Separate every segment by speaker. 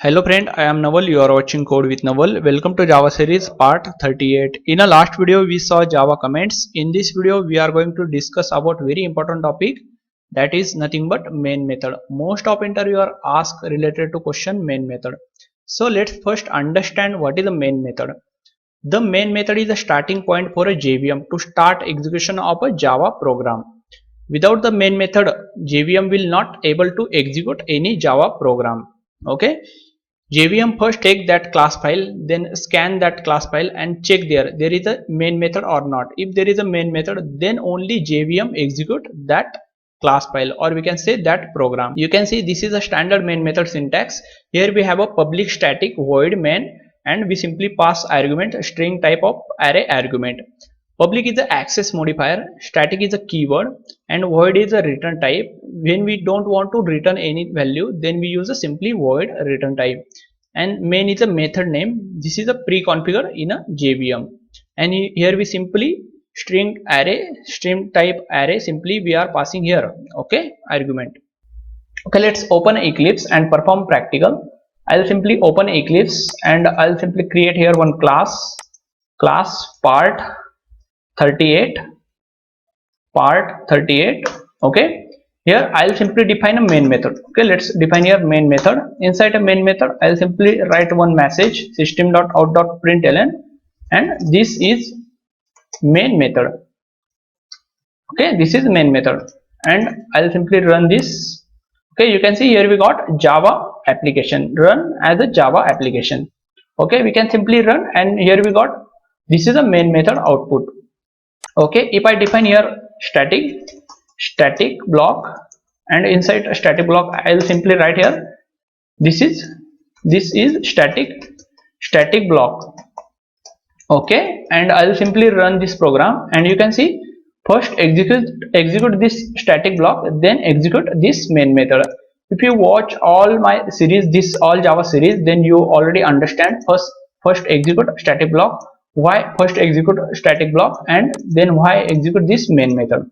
Speaker 1: Hello friend, I am Naval. You are watching Code with Naval. Welcome to Java series part 38. In a last video we saw Java comments. In this video we are going to discuss about very important topic, that is nothing but main method. Most of interviewer ask related to question main method. So let's first understand what is the main method. The main method is the starting point for a JVM to start execution of a Java program. Without the main method, JVM will not able to execute any Java program. Okay. JVM first take that class file, then scan that class file and check there is a main method or not. If there is a main method, then only JVM execute that class file, or we can say that program. You can see this is a standard main method syntax. Here we have a public static void main, and we simply pass argument string type of array argument. Public is the access modifier, static is a keyword, and void is a return type. When we don't want to return any value, then we use a simply void return type. And main is a method name. This is a pre-configured in a JVM. And here we simply string array, string type array, simply we are passing here, okay, argument. Okay, let's open Eclipse and perform practical. I'll simply open Eclipse and I'll simply create here one class part 38. Okay, here I'll simply define a main method. Okay, let's define here main method. Inside a main method I'll simply write one message system.out.println, and this is main method. Okay, this is main method, and I'll simply run this. Okay, you can see here we got Java application, run as a Java application. Okay, we can simply run, and here we got this is a main method output. Okay, if I define here static block, and inside a static block I'll simply write here this is static block. Okay, and I'll simply run this program, and you can see first execute this static block, then execute this main method. If you watch all my series, this all Java series, then you already understand first execute static block, why first execute static block, and then why execute this main method.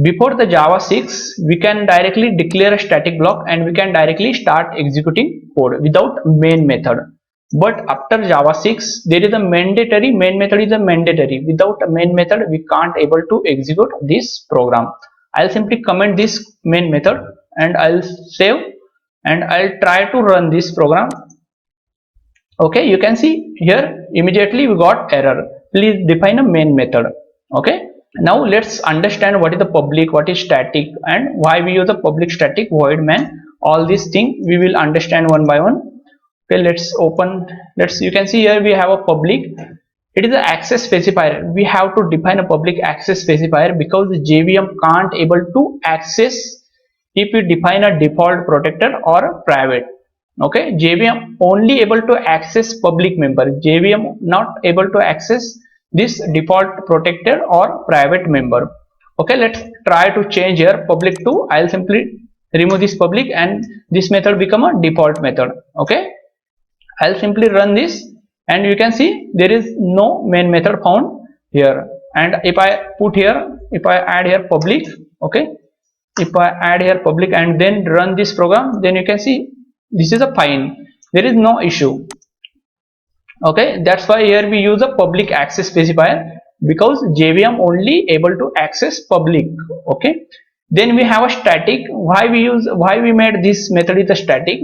Speaker 1: Before the Java 6, we can directly declare a static block and we can directly start executing code without main method. But after Java 6, there is a mandatory main method is a mandatory. Without a main method, we can't able to execute this program. I'll simply comment this main method and I'll save and I'll try to run this program. Okay, you can see here immediately we got error. Please define a main method. Okay, now let's understand what is the public, what is static, and why we use a public static void main. All these things we will understand one by one. Okay, you can see here we have a public. It is an access specifier. We have to define a public access specifier because the JVM can't able to access if we define a default protected or a private. Okay, JVM only able to access public member. JVM not able to access this default protected or private member. Okay, let's try to change here public to, I'll simply remove this public and this method become a default method. Okay, I'll simply run this and you can see there is no main method found here. And if I add here public, okay, if I add here public and then run this program, then you can see this is a fine, there is no issue. Okay, that's why here we use a public access specifier because JVM only able to access public. Okay, then we have a static. Why we made this method is a static?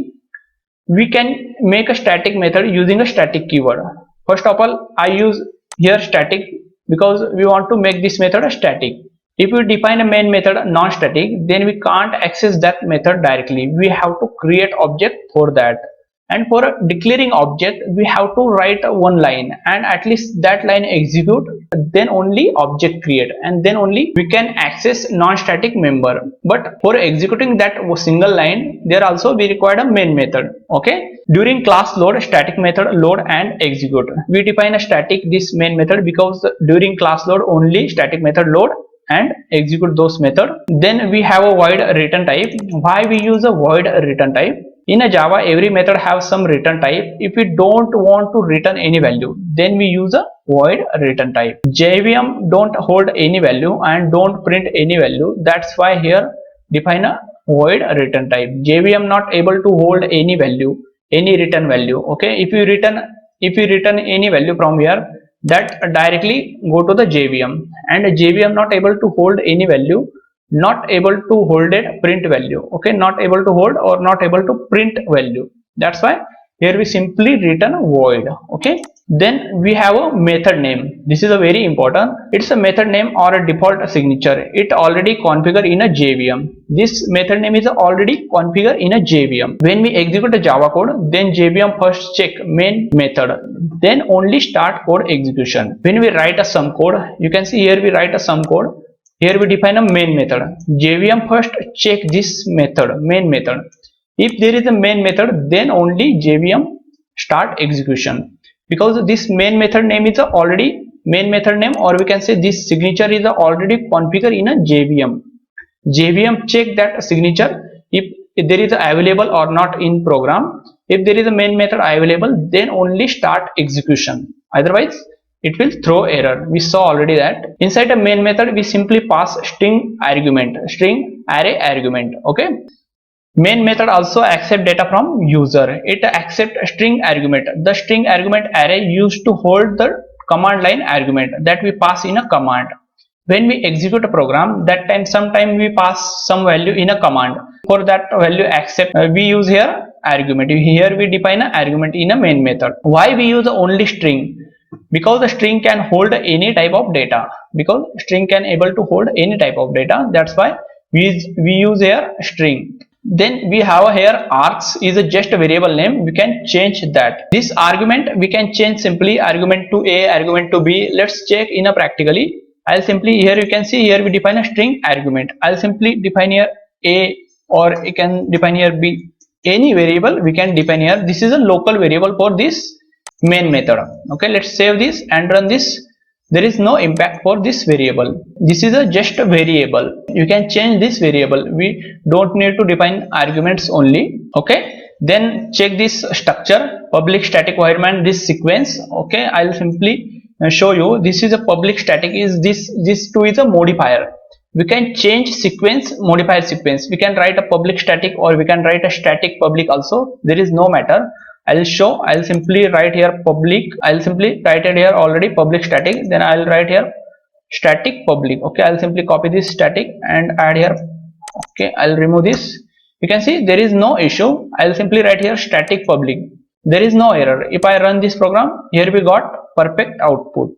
Speaker 1: We can make a static method using a static keyword. First of all, I use here static because we want to make this method a static. If we define a main method non-static, then we can't access that method directly. We have to create object for that. And for declaring object, we have to write one line and at least that line execute, then only object create, and then only we can access non-static member. But for executing that single line, there also we require a main method. Okay, during class load, static method load and execute. We define a static this main method because during class load only static method load and execute those method. Then we have a void return type. Why we use a void return type? In a Java, every method have some return type. If we don't want to return any value, then we use a void return type. JVM don't hold any value and don't print any value. That's why here define a void return type. JVM not able to hold any value. any return value. Okay, if you return any value from here, that directly go to the JVM, and JVM not able to hold any value, not able to hold a print value. Okay, not able to hold or not able to print value. That's why here we simply return void. Okay, then we have a method name. This is a very important. It's a method name or a default signature. It already configured in a JVM. This method name is already configured in a JVM. When we execute a Java code, then JVM first check main method, then only start code execution. When we write a sum code, you can see here we write a sum code. Here we define a main method. JVM first check this method, main method. If there is a main method, then only JVM start execution. Because this main method name is already main method name, or we can say this signature is already configured in a JVM. JVM check that signature if there is available or not in program. If there is a main method available, then only start execution. Otherwise, it will throw error. We saw already that inside a main method we simply pass string argument, string array argument. Okay. Main method also accept data from user. It accept string argument. The string argument array used to hold the command line argument that we pass in a command. When we execute a program, that time sometime we pass some value in a command. For that value accept, we use here argument. Here we define an argument in a main method. Why we use only string? Because the string can hold any type of data. Because string can able to hold any type of data. That's why we use here string. Then we have here args is just a variable name. We can change that. This argument we can change simply argument to A, argument to B. Let's check in a practically. I'll simply, here you can see here we define a string argument. I'll simply define here A, or you can define here B. Any variable we can define here. This is a local variable for this main method. Okay, let's save this and run this. There is no impact for this variable. This is just a variable. You can change this variable. We don't need to define arguments only. Okay, then check this structure, public static void main, this sequence. Okay, I'll simply show you. This is a public static. Is this too is a modifier. We can change sequence, modify sequence. We can write a public static, or we can write a static public also. There is no matter. I'll show. I'll simply write here public. I'll simply write it here already public static. Then I'll write here static public. Okay, I'll simply copy this static and add here. Okay, I'll remove this. You can see there is no issue. I'll simply write here static public. There is no error. If I run this program, here we got perfect output.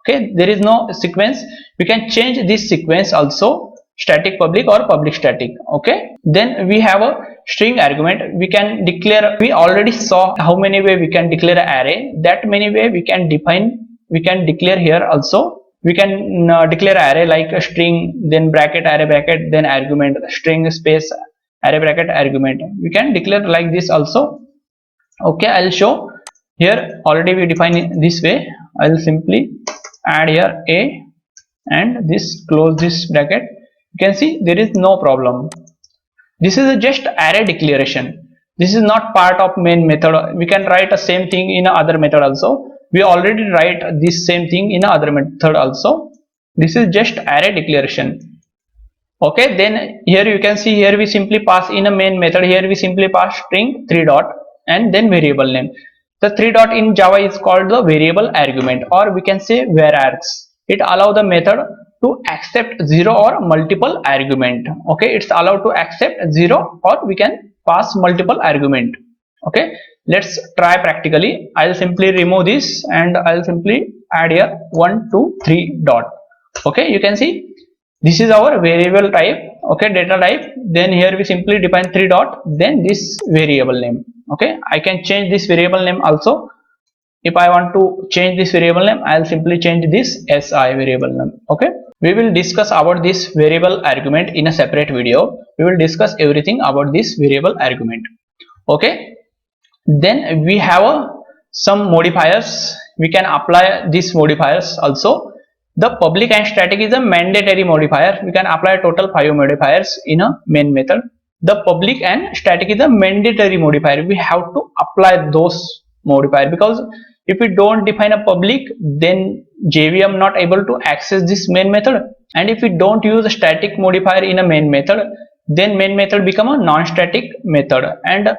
Speaker 1: Okay, there is no sequence. We can change this sequence also, static public or public static. Okay, then we have a string argument. We can declare, we already saw how many way we can declare an array. That many way we can define, we can declare here also. We can declare an array like a string, then bracket, array bracket, then argument, string space array bracket argument. We can declare like this also. Okay, I'll show here. Already we define it this way. I'll simply add here a and this, close this bracket. You can see there is no problem. This is just array declaration. This is not part of main method. We can write the same thing in other method also. We already write this same thing in other method also. This is just array declaration. Okay, then here you can see, here we simply pass in a main method. Here we simply pass string 3 dot and then variable name. The 3 dot in Java is called the variable argument, or we can say varargs. It allows the method to accept 0 or multiple argument. Okay, it's allowed to accept 0 or we can pass multiple argument. Okay, let's try practically. I'll simply remove this and I'll simply add here 1 2 3 dot. Okay, you can see this is our variable type. Okay, data type. Then here we simply define 3 dot, then this variable name. Okay, I can change this variable name also. If I want to change this variable name, I'll simply change this SI variable name. Okay, we will discuss about this variable argument in a separate video. We will discuss everything about this variable argument. Okay, then we have some modifiers. We can apply these modifiers also. The public and static is a mandatory modifier. We can apply total 5 modifiers in a main method. The public and static is a mandatory modifier. We have to apply those modifier, because if we don't define a public, then JVM not able to access this main method. And if we don't use a static modifier in a main method, then main method become a non-static method, and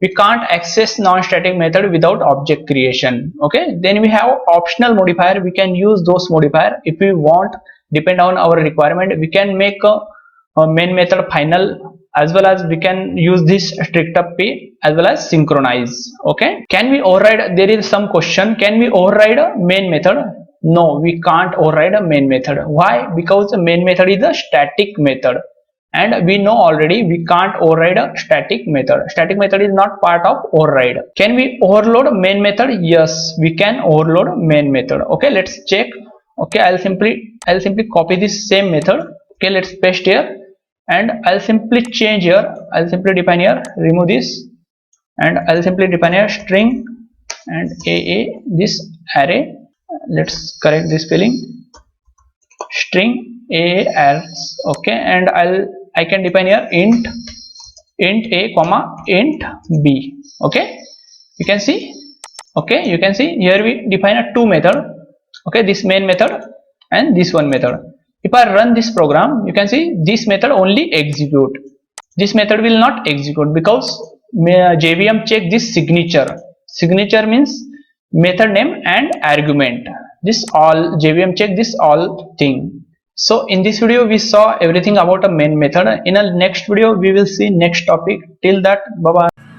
Speaker 1: we can't access non-static method without object creation. Okay, then we have optional modifier. We can use those modifier if we want, depend on our requirement. We can make a main method final, as well as we can use this strict up p as well as synchronize. Okay, can we override? There is some question, can we override a main method? No, we can't override a main method. Why? Because the main method is a static method, and we know already we can't override a static method. Static method is not part of override. Can we overload main method? Yes, we can overload main method. Okay, let's check. Okay, I'll simply copy this same method. Okay, let's paste here, and I'll simply change here. I'll simply define here, remove this, and I'll simply define here string and this array. Let's correct this spelling, string as. Okay, and I can define here int a comma int b. Okay, you can see. Okay, you can see here we define a two method. Okay, this main method and this one method. If I run this program, you can see this method only execute. This method will not execute because JVM check this signature. Signature means method name and argument. This all JVM check this all thing. So in this video we saw everything about a main method. In a next video we will see next topic. Till that, bye bye.